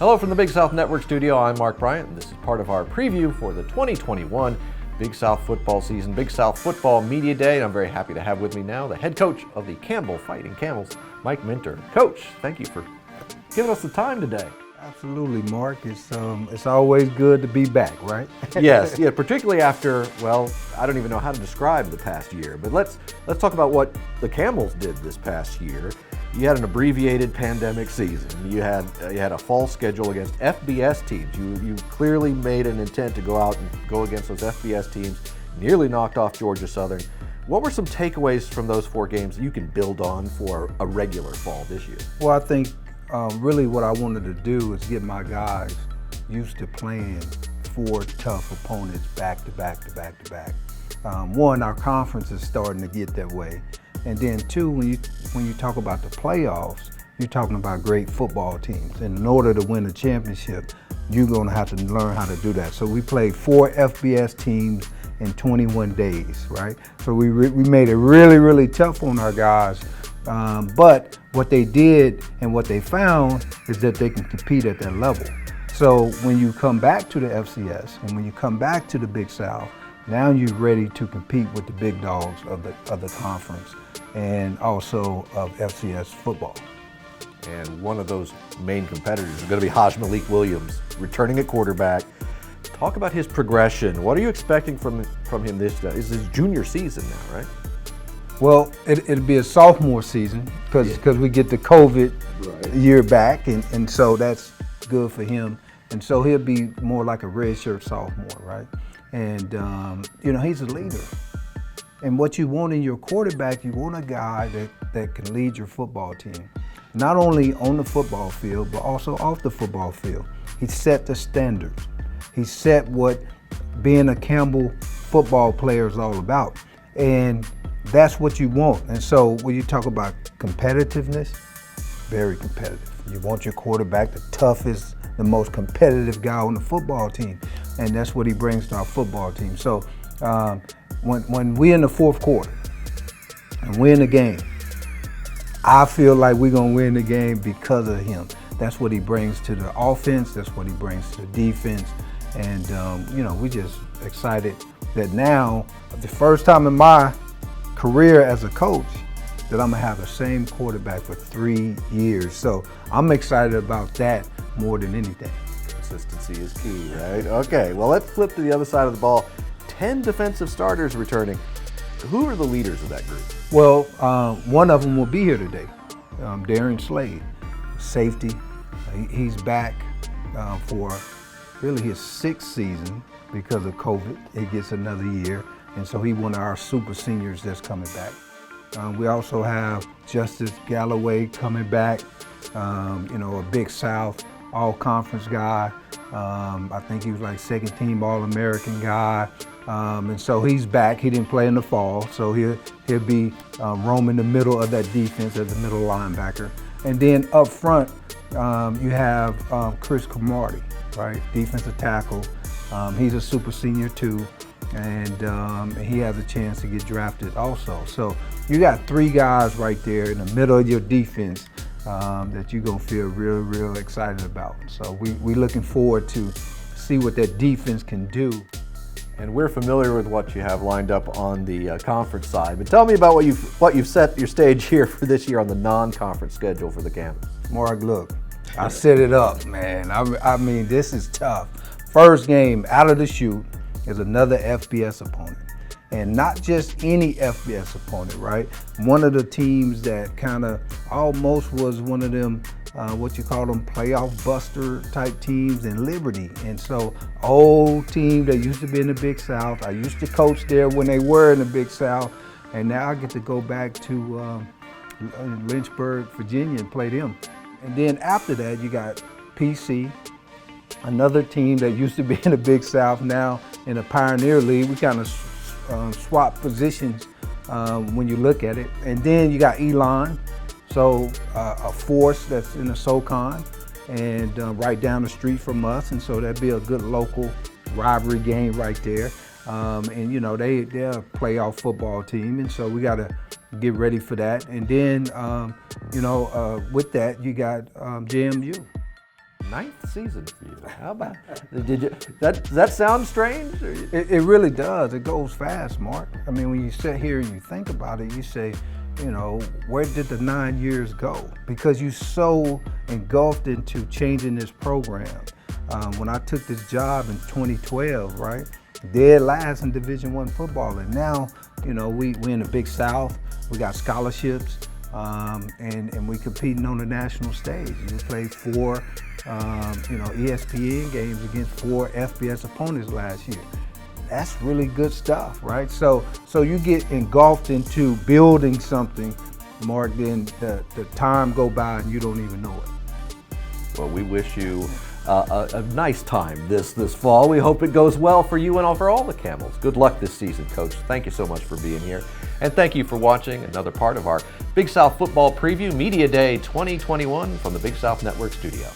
Hello from the Big South Network studio. I'm Mark Bryant, and this is part of our preview for the 2021 Big South football season, Big South Football Media Day. And I'm very happy to have with me now the head coach of the Campbell Fighting Camels, Mike Minter. Coach, thank you for giving us the time today. Absolutely, Mark. It's always good to be back, right? Yes, yeah, particularly after, well, I don't even know how to describe the past year, but let's talk about what the Camels did this past year. You had an abbreviated pandemic season. You had a fall schedule against FBS teams. You clearly made an intent to go out and go against those FBS teams. Nearly knocked off Georgia Southern. What were some takeaways from those 4 games that you can build on for a regular fall this year? Well, I think really what I wanted to do is get my guys used to playing 4 tough opponents back to back to back to back. One, our conference is starting to get that way. And then 2, when you talk about the playoffs, you're talking about great football teams. And in order to win a championship, you're going to have to learn how to do that. So we played 4 FBS teams in 21 days, right? So we made it really, really tough on our guys. But what they did and what they found is that they can compete at that level. So when you come back to the FCS and when you come back to the Big South, now you're ready to compete with the big dogs of the conference and also of FCS football. And one of those main competitors is going to be Haj Malik Williams, returning at quarterback. Talk about his progression. What are you expecting from him this day? It's his junior season now, right? Well, it'll be a sophomore season because we get the COVID year back, and so that's good for him. And so he'll be more like a redshirt sophomore, right? And, he's a leader. And what you want in your quarterback, you want a guy that can lead your football team, not only on the football field, but also off the football field. He set the standards. He set what being a Campbell football player is all about. And that's what you want. And so when you talk about competitiveness, very competitive. You want your quarterback the toughest, the most competitive guy on the football team. And that's what he brings to our football team. So when we're in the fourth quarter and we're in the game, I feel like we're going to win the game because of him. That's what he brings to the offense. That's what he brings to the defense. And, we're just excited that now, the first time in my career as a coach, that I'm going to have the same quarterback for 3 years. So I'm excited about that more than anything. Consistency is key, right? Okay, well, let's flip to the other side of the ball. 10 defensive starters returning. Who are the leaders of that group? Well, one of them will be here today, Darren Slade, safety. He's back for really his 6th season because of COVID. He gets another year, and so he's one of our super seniors that's coming back. We also have Justice Galloway coming back, a Big South all-conference guy. I think he was like 2nd team All-American guy. And so he's back. He didn't play in the fall, so he'll be roaming the middle of that defense as a middle linebacker. And then up front, you have Chris Camardi, right? Defensive tackle. He's a super senior too, and he has a chance to get drafted also. So you got 3 guys right there in the middle of your defense that you're gonna feel real, real excited about. So we're looking forward to see what that defense can do. And we're familiar with what you have lined up on the conference side, but tell me about what you've set your stage here for this year on the non-conference schedule for the Camels. Mark, look, I set it up, man. I mean, this is tough. First game out of the chute is another FBS opponent. And not just any FBS opponent, right? One of the teams that kind of almost was one of them, playoff buster type teams in Liberty. And so, old team that used to be in the Big South. I used to coach there when they were in the Big South. And now I get to go back to Lynchburg, Virginia and play them. And then after that, you got PC, another team that used to be in the Big South, now in the Pioneer League. We kind of swap positions when you look at it. And then you got Elon, so a force that's in the SoCon and right down the street from us. And so that'd be a good local rivalry game right there. And they're a playoff football team. And so we got to get ready for that. And then, with that, you got JMU. 9th season for you. How about did you? Does that sound strange? It really does. It goes fast, Mark. I mean, when you sit here and you think about it, you say, you know, where did the 9 years go? Because you're so engulfed into changing this program. When I took this job in 2012, right, dead last in Division I football, and now, you know, we in the Big South. We got scholarships, and we competing on the national stage. We played 4, ESPN games against 4 FBS opponents last year. That's really good stuff, right? So you get engulfed into building something, Mark, then the time go by and you don't even know it. Well, we wish you a nice time this fall. We hope it goes well for you and for all the Camels. Good luck this season, Coach. Thank you so much for being here. And thank you for watching another part of our Big South Football Preview Media Day 2021 from the Big South Network studio.